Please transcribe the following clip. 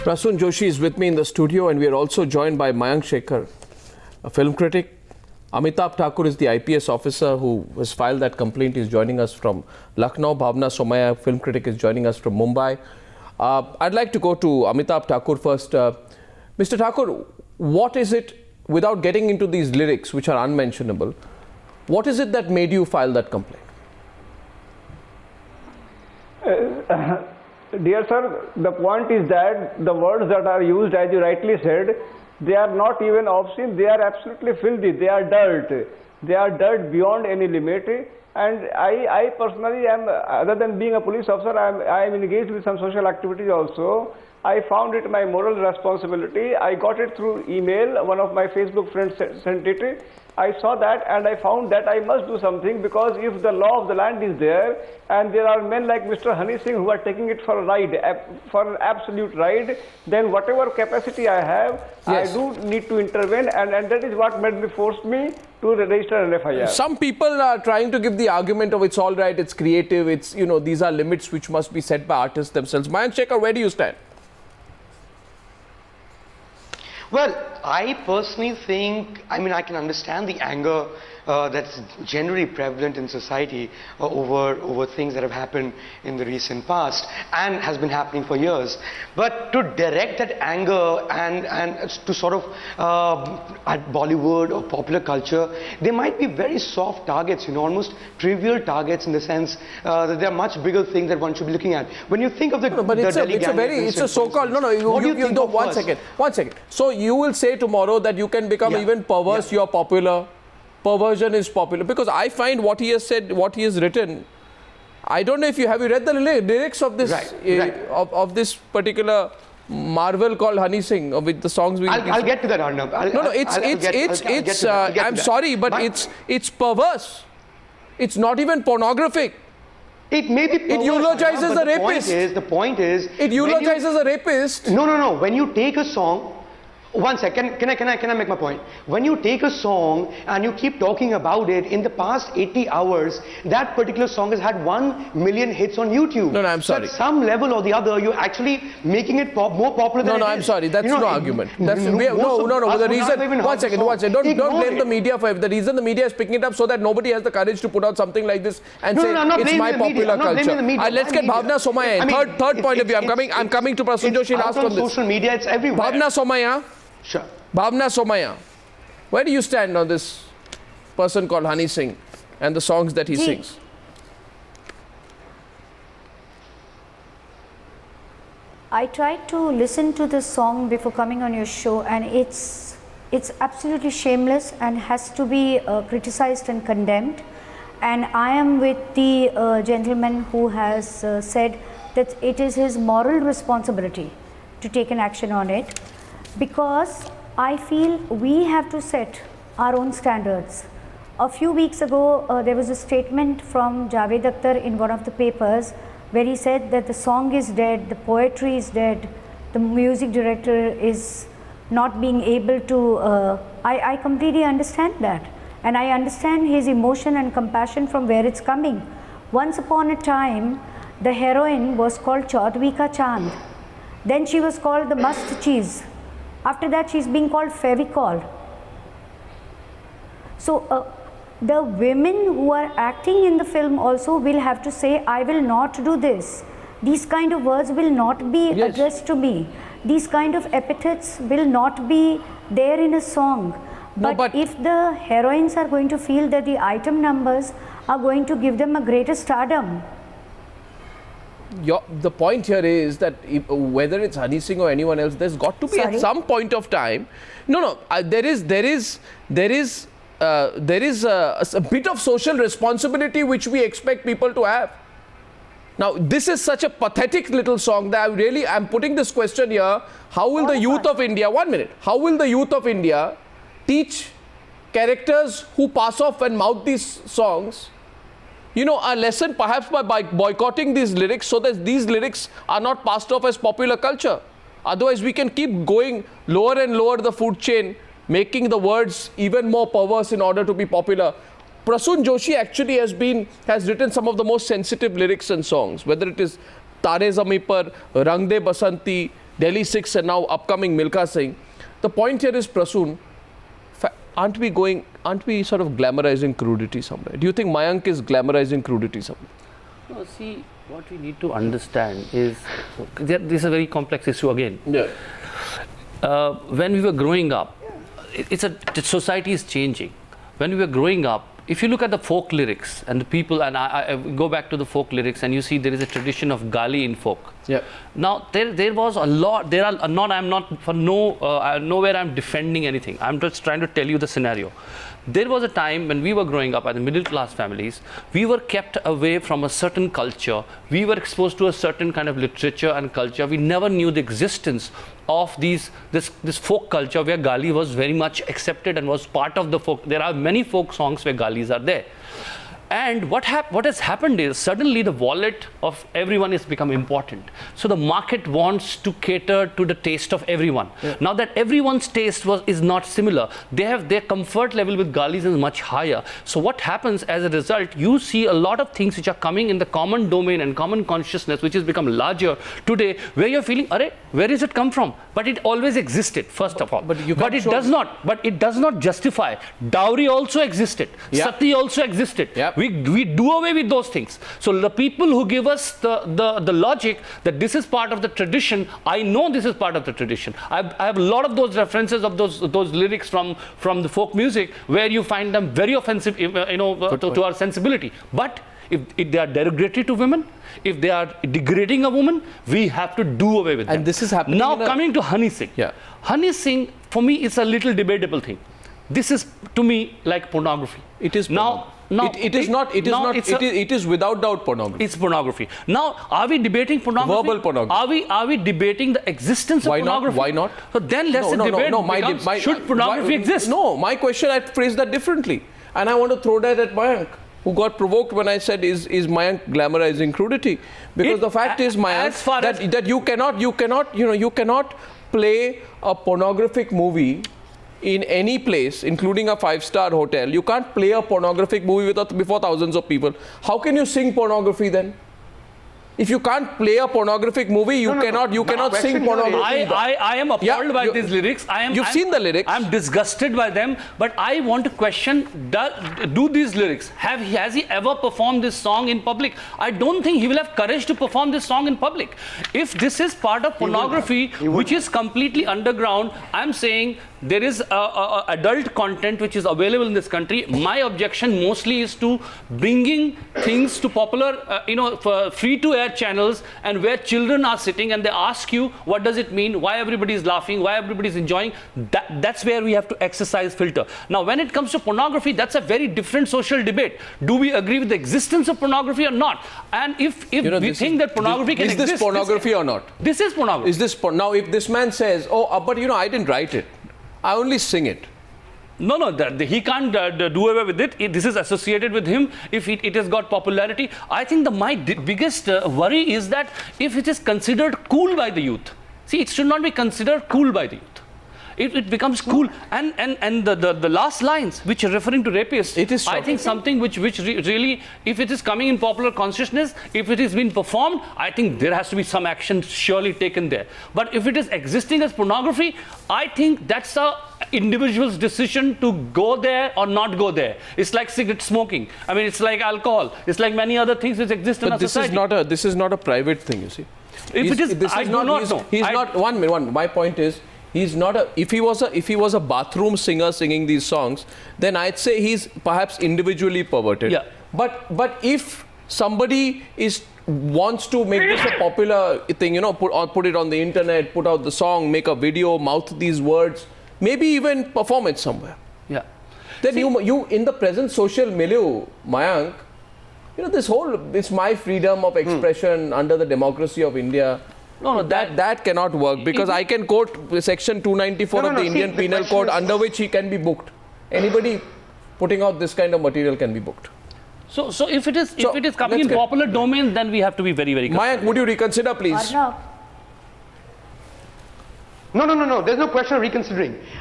Prasoon Joshi is with me in the studio, and we are also joined by Mayank Shekar, a film critic. Amitabh Thakur is the IPS officer who has filed that complaint. He's joining us from Lucknow. Bhavna Somaya, film critic, is joining us from Mumbai. I'd like to go to Amitabh Thakur first. Mr. Thakur, what is it, without getting into these lyrics which are unmentionable, what is it that made you file that complaint? Dear sir, the point is that the words that are used, as you rightly said, they are not even obscene, they are absolutely filthy, they are dirt. They are dirt beyond any limit. And I personally am, other than being a police officer, I am engaged with some social activities also. I found it my moral responsibility. I got it through email. One of my Facebook friends sent it. I saw that and I found that I must do something, because if the law of the land is there and there are men like Mr. Honey Singh who are taking it for a ride, for an absolute ride, then whatever capacity I have, yes, I do need to intervene, and that is what made me force me to register an FIR. Some people are trying to give the argument of it's all right, it's creative, it's, you know, these are limits which must be set by artists themselves. Mayank Shekar, where do you stand? Well, I personally think, I can understand the anger that's generally prevalent in society over things that have happened in the recent past and has been happening for years. But to direct that anger and to sort of at Bollywood or popular culture, they might be very soft targets, you know, almost trivial targets, in the sense that there are much bigger things that one should be looking at. When you think of the, it's a so-called, one second. So you will say tomorrow that you can become even perverse, you're popular. Perversion is popular, because I find what he has said, what he has written, I don't know if you have read the lyrics of this of this particular marvel called Honey Singh, with the songs we. I'll get to that, Arnab. I'm sorry, but it's perverse. It's not even pornographic. It may be perverse, it eulogizes a rapist. The point is, it eulogizes a rapist. No. When you take a song. One second, can I make my point? When you take a song and you keep talking about it, in the past 80 hours, that particular song has had 1 million hits on YouTube. No, I'm sorry. So at some level or the other, you're actually making it more popular than it is. I'm sorry. That's no argument. That's the reason. One second. Don't blame the media for it. The reason the media is picking it up so that nobody has the courage to put out something like this and say it's my popular culture. Let's get Bhavna Somaya in. Third point of view. I'm coming to Prasoon Joshi last on this. Social media, it's everywhere. Bhavna Somaya. Sure. Bhavna Somaya, where do you stand on this person called Honey Singh and the songs that he sings? I tried to listen to this song before coming on your show, and it's absolutely shameless and has to be criticized and condemned. And I am with the gentleman who has said that it is his moral responsibility to take an action on it. Because I feel we have to set our own standards. A few weeks ago, there was a statement from Javed Akhtar in one of the papers where he said that the song is dead, the poetry is dead, the music director is not being able to. I completely understand that. And I understand his emotion and compassion from where it's coming. Once upon a time, the heroine was called Chaudhary Ka Chand. Then she was called the Mast Cheese. After that, she's being called Fevicol. So the women who are acting in the film also will have to say, I will not do this. These kind of words will not be addressed to me. These kind of epithets will not be there in a song. But if the heroines are going to feel that the item numbers are going to give them a greater stardom. The point here is that whether it's Honey Singh or anyone else, there's got to be at some point of time. There is a bit of social responsibility which we expect people to have. Now, this is such a pathetic little song that I'm putting this question here. How will the youth of India, 1 minute, how will the youth of India teach characters who pass off and mouth these songs, a lesson perhaps by boycotting these lyrics, so that these lyrics are not passed off as popular culture? Otherwise, we can keep going lower and lower the food chain, making the words even more perverse in order to be popular. Prasoon Joshi actually has written some of the most sensitive lyrics and songs, whether it is Tare Zami Par, Rang De Basanti, Delhi 6 and now upcoming Milkha Singh. The point here is, Prasoon, aren't we sort of glamorizing crudity somewhere? Do you think Mayank is glamorizing crudity somewhere? No, see, what we need to understand is, this is a very complex issue again. Yeah. When we were growing up, the society is changing. When we were growing up, if you look at the folk lyrics and the people, and I go back to the folk lyrics, and you see there is a tradition of gali in folk. Yeah. Now there was a lot. Nowhere I'm defending anything. I'm just trying to tell you the scenario. There was a time when we were growing up as middle class families, we were kept away from a certain culture. We were exposed to a certain kind of literature and culture. We never knew the existence of this folk culture where gali was very much accepted and was part of the folk. There are many folk songs where galis are there. And what has happened is, suddenly the wallet of everyone has become important. So the market wants to cater to the taste of everyone. Yeah. Now that everyone's taste is not similar, their comfort level with galis is much higher. So what happens as a result, you see a lot of things which are coming in the common domain and common consciousness, which has become larger today, where you're feeling, where does it come from? But it always existed, first of all. But it does not justify. Dowry also existed. Yeah. Sati also existed. Yeah. We do away with those things. So the people who give us the logic that this is part of the tradition, I know this is part of the tradition. I have a lot of those references of those lyrics from the folk music where you find them very offensive, to our sensibility. But if they are derogatory to women, if they are degrading a woman, we have to do away with them. And this is happening. Now coming to Honey Singh. Yeah. Honey Singh, for me, is a little debatable thing. This is, to me, like pornography. It is pornography. It is without doubt pornography. It's pornography. Now, are we debating pornography? Verbal pornography. Are we debating the existence of pornography? Why not? So then let's debate. Should pornography exist? No, my question, I phrased that differently, and I want to throw that at Mayank, who got provoked when I said, is Mayank glamorizing crudity? Because the fact is, Mayank, that you cannot play a pornographic movie in any place, including a 5-star hotel. You can't play a pornographic movie before thousands of people. How can you sing pornography then? If you can't play a pornographic movie, you cannot sing pornography. I am appalled by these lyrics. You've seen the lyrics. I'm disgusted by them, but I want to question, do these lyrics, has he ever performed this song in public? I don't think he will have courage to perform this song in public. If this is part of pornography, which is completely underground, I'm saying there is adult content which is available in this country. My objection mostly is to bringing things to popular, for free-to-air channels, and where children are sitting and they ask you, what does it mean? Why everybody is laughing? Why everybody is enjoying? That's where we have to exercise filter. Now, when it comes to pornography, that's a very different social debate. Do we agree with the existence of pornography or not? And if we think that pornography can exist, is this pornography or not? This is pornography. Is this now? If this man says, but I didn't write it, I only sing it. No, he can't do away with it. This is associated with him if it has got popularity. I think my biggest worry is that if it is considered cool by the youth. See, it should not be considered cool by the youth. If it becomes cool, and the last lines which are referring to rapists, it is I think something which really, if it is coming in popular consciousness, if it is being performed, I think there has to be some action surely taken there. But if it is existing as pornography, I think that's a individual's decision to go there or not go there. It's like cigarette smoking. I mean, it's like alcohol. It's like many other things which exist in our society. This is not a private thing, you see. My point is, he's not a. If he was a bathroom singer singing these songs, then I'd say he's perhaps individually perverted. Yeah. But if somebody wants to make this a popular thing, put it on the internet, put out the song, make a video, mouth these words, maybe even perform it somewhere. Yeah. Then you in the present social milieu, Mayank, it's my freedom of expression under the democracy of India. No, that cannot work, because I can quote section 294 of the Indian Penal Code, under which he can be booked. Anybody putting out this kind of material can be booked. So if it is coming in popular domain, then we have to be very, very careful. Mayank, would you reconsider, please? Arnab. No. There's no question of reconsidering.